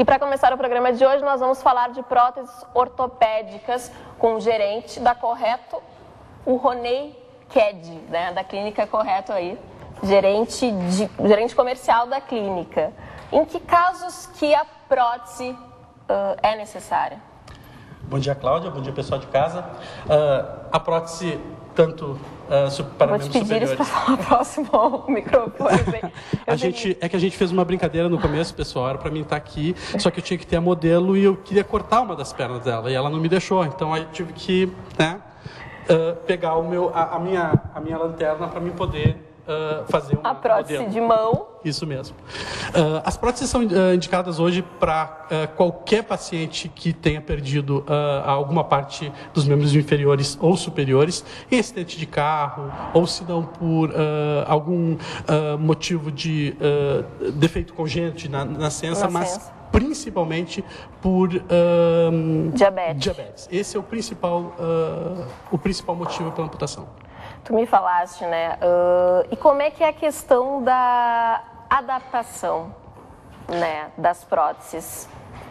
E para começar o programa de hoje, nós vamos falar de próteses ortopédicas com o gerente da Correto, o Ronei Ked, né, da clínica Correto aí, gerente comercial da clínica. Em que casos que a prótese é necessária? Bom dia, Cláudia. Bom dia, pessoal de casa. A prótese, tanto para membros superiores... Vou te pedir isso para falar próximo ao microfone. É que a gente fez uma brincadeira no começo, pessoal, era para mim estar aqui, só que eu tinha que ter a modelo e eu queria cortar uma das pernas dela, e ela não me deixou, então aí eu tive que pegar a minha lanterna para mim poder fazer uma prótese modelo. De mão. Isso mesmo. As próteses são indicadas hoje para qualquer paciente que tenha perdido alguma parte dos membros inferiores ou superiores, em acidente de carro, ou se não por algum motivo de defeito congênito na nascença, mas principalmente por diabetes. Esse é o principal motivo pela amputação. Tu me falaste, né? E como é que é a questão da adaptação, né, das próteses?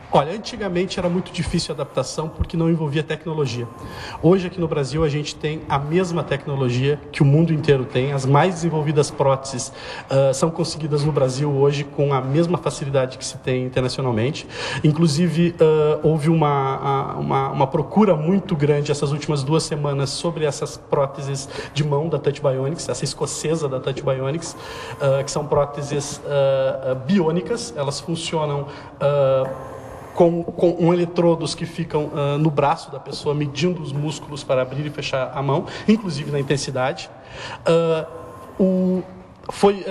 Olha, antigamente era muito difícil a adaptação porque não envolvia tecnologia. Hoje aqui no Brasil a gente tem a mesma tecnologia que o mundo inteiro tem. As mais desenvolvidas próteses são conseguidas no Brasil hoje com a mesma facilidade que se tem internacionalmente. Inclusive houve uma procura muito grande essas últimas 2 semanas sobre essas próteses de mão da Touch Bionics, essa escocesa da Touch Bionics, que são próteses biônicas. Elas funcionam com eletrodos que ficam no braço da pessoa, medindo os músculos para abrir e fechar a mão, inclusive na intensidade. Foi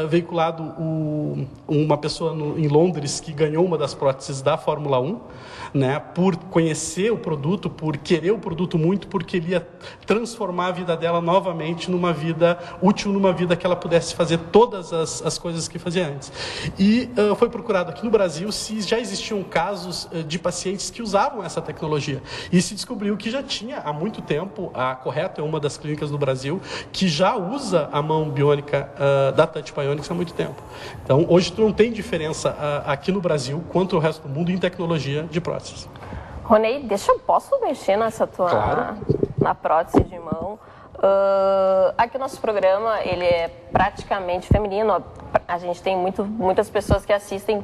veiculado uma pessoa em Londres que ganhou uma das próteses da Fórmula 1, né, por conhecer o produto, por querer o produto muito, porque ele ia transformar a vida dela novamente numa vida útil, numa vida que ela pudesse fazer todas as coisas que fazia antes. E foi procurado aqui no Brasil se já existiam casos de pacientes que usavam essa tecnologia. E se descobriu que já tinha há muito tempo, a Correto é uma das clínicas no Brasil, que já usa a mão biônica da Touch Bionics há muito tempo. Então, hoje tu não tem diferença aqui no Brasil quanto o resto do mundo em tecnologia de prótese. Ronei, posso mexer nessa tua... Claro. Na prótese de mão? Aqui o nosso programa, ele é praticamente feminino. A gente tem muitas pessoas que assistem,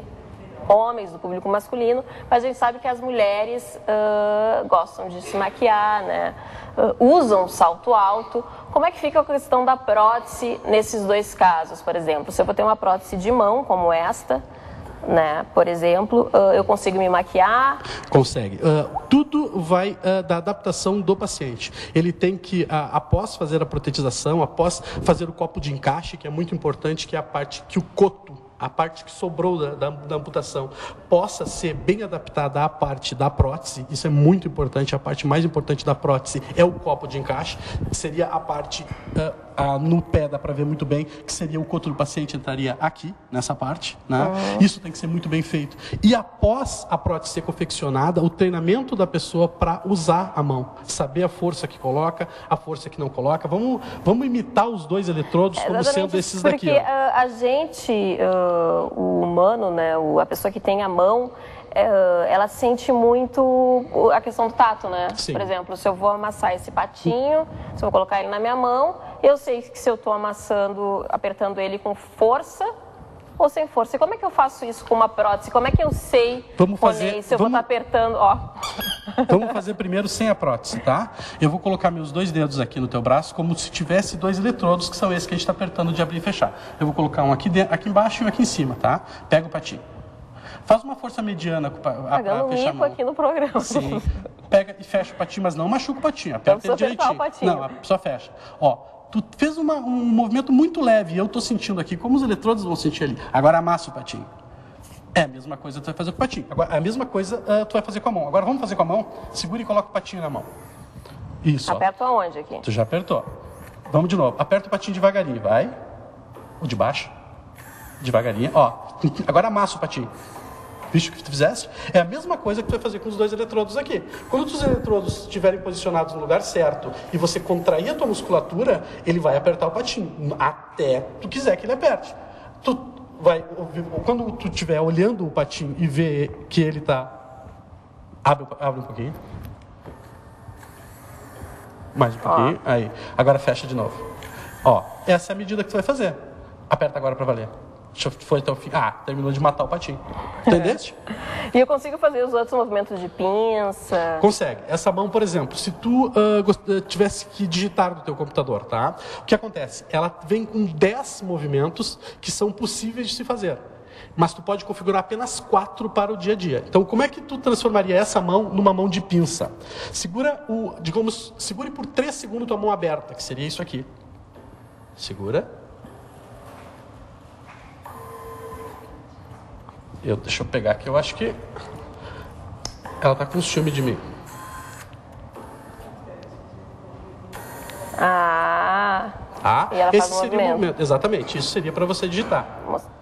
homens do público masculino, mas a gente sabe que as mulheres gostam de se maquiar, né? Usam salto alto. Como é que fica a questão da prótese nesses 2 casos, por exemplo? Se eu vou ter uma prótese de mão, como esta, né, por exemplo, eu consigo me maquiar? Consegue. Tudo vai da adaptação do paciente. Ele tem que, após fazer a protetização, após fazer o copo de encaixe, que é muito importante, que é a parte que o coto, a parte que sobrou da amputação, possa ser bem adaptada à parte da prótese. Isso é muito importante. A parte mais importante da prótese é o copo de encaixe, que seria a parte no pé, dá para ver muito bem, que seria o coto do paciente, entraria aqui, nessa parte, né? Isso tem que ser muito bem feito. E após a prótese ser confeccionada, o treinamento da pessoa para usar a mão, saber a força que coloca, a força que não coloca. Vamos imitar os 2 eletrodos como sendo esses daqui. Porque a gente, o humano, né, a pessoa que tem a mão, ela sente muito a questão do tato, né? Sim. Por exemplo, se eu vou amassar esse patinho, se eu vou colocar ele na minha mão, eu sei que se eu estou apertando ele com força ou sem força. E como é que eu faço isso com uma prótese? Como é que eu sei se eu vou estar apertando? Vamos fazer primeiro sem a prótese, tá? Eu vou colocar meus 2 dedos aqui no teu braço, como se tivesse 2 eletrodos, que são esses que a gente está apertando de abrir e fechar. Eu vou colocar um aqui embaixo e um aqui em cima, tá? Pega o patinho. Faz uma força mediana para fechar a mão. Aqui no programa. Sim. Pega e fecha o patinho, mas não machuca o patinho. Aperta ele direitinho. O patinho. Não, só fecha. Tu fez um movimento muito leve e eu estou sentindo aqui, como os eletrodos vão sentir ali. Agora amassa o patinho. É a mesma coisa que tu vai fazer com o patinho. Agora, a mesma coisa tu vai fazer com a mão. Agora vamos fazer com a mão? Segura e coloca o patinho na mão. Isso. Aperto aonde aqui? Tu já apertou. Vamos de novo. Aperta o patinho devagarinho, vai. O de baixo. Devagarinho. Agora amassa o patinho. Visto que tu fizeste? É a mesma coisa que tu vai fazer com os 2 eletrodos aqui. Quando os eletrodos estiverem posicionados no lugar certo e você contrair a tua musculatura, ele vai apertar o patinho, até tu quiser que ele aperte. quando tu estiver olhando o patinho e ver que ele está... Abre um pouquinho. Mais um pouquinho. Aí. Agora fecha de novo. Ó, essa é a medida que tu vai fazer. Aperta agora para valer. Foi até o fim. Terminou de matar o patinho. Entendeste? E eu consigo fazer os outros movimentos de pinça? Consegue. Essa mão, por exemplo, se tu tivesse que digitar no teu computador, tá? O que acontece? Ela vem com 10 movimentos que são possíveis de se fazer. Mas tu pode configurar apenas 4 para o dia a dia. Então, como é que tu transformaria essa mão numa mão de pinça? Segure por 3 segundos tua mão aberta, que seria isso aqui. Segura. Deixa eu pegar aqui, eu acho que ela tá com ciúme de mim. E ela esse faz um seria o movimento. Exatamente, isso seria para você digitar.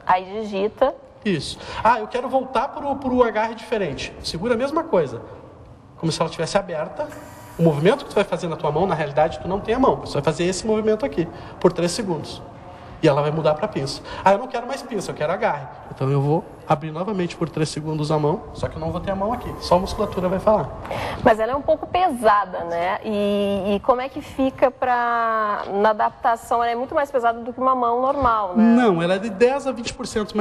Aí digita. Isso. Eu quero voltar pro agarre diferente. Segura a mesma coisa. Como se ela estivesse aberta. O movimento que tu vai fazer na tua mão, na realidade, tu não tem a mão. Você vai fazer esse movimento aqui, por 3 segundos. E ela vai mudar para pinça. Eu não quero mais pinça, eu quero agarre. Então eu vou abrir novamente por 3 segundos a mão, só que eu não vou ter a mão aqui. Só a musculatura vai falar. Mas ela é um pouco pesada, né? E como é que fica na adaptação? Ela é muito mais pesada do que uma mão normal, né? Não, ela é de 10 a 20%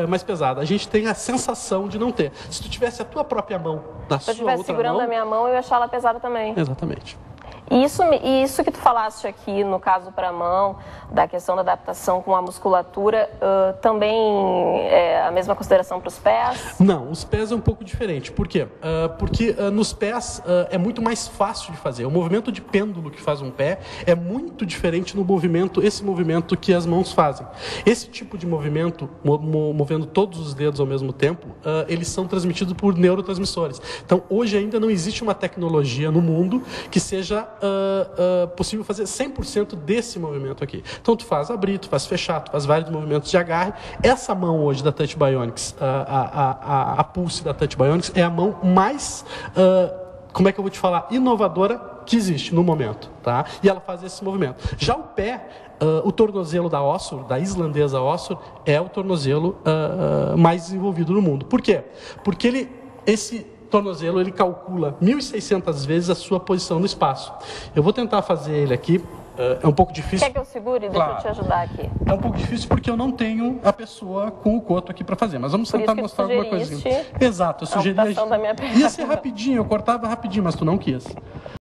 mais pesada. A gente tem a sensação de não ter. Se tu tivesse a tua própria mão na sua outra mão... Se eu estivesse segurando a minha mão, eu ia achar ela pesada também. Exatamente. Isso que tu falaste aqui, no caso para a mão, da questão da adaptação com a musculatura, também é a mesma consideração para os pés? Não, os pés é um pouco diferente. Por quê? Porque nos pés é muito mais fácil de fazer. O movimento de pêndulo que faz um pé é muito diferente esse movimento que as mãos fazem. Esse tipo de movimento, movendo todos os dedos ao mesmo tempo, eles são transmitidos por neurotransmissores. Então, hoje ainda não existe uma tecnologia no mundo que seja possível fazer 100% desse movimento aqui. Então, tu faz abrir, tu faz fechar, tu faz vários movimentos de agarre. Essa mão hoje da Touch Bionics, a Pulse da Touch Bionics, é a mão mais, como é que eu vou te falar, inovadora que existe no momento, tá? E ela faz esse movimento. Já o pé, o tornozelo da Ossur, da islandesa Ossur, é o tornozelo mais desenvolvido no mundo. Por quê? Porque esse tornozelo, ele calcula 1.600 vezes a sua posição no espaço. Eu vou tentar fazer ele aqui. É um pouco difícil. Quer que eu segure? Deixa eu te ajudar aqui. É um pouco difícil porque eu não tenho a pessoa com o coto aqui para fazer. Mas vamos tentar mostrar alguma coisa. Exato, eu sugeri. Ia ser rapidinho, eu cortava rapidinho, mas tu não quis.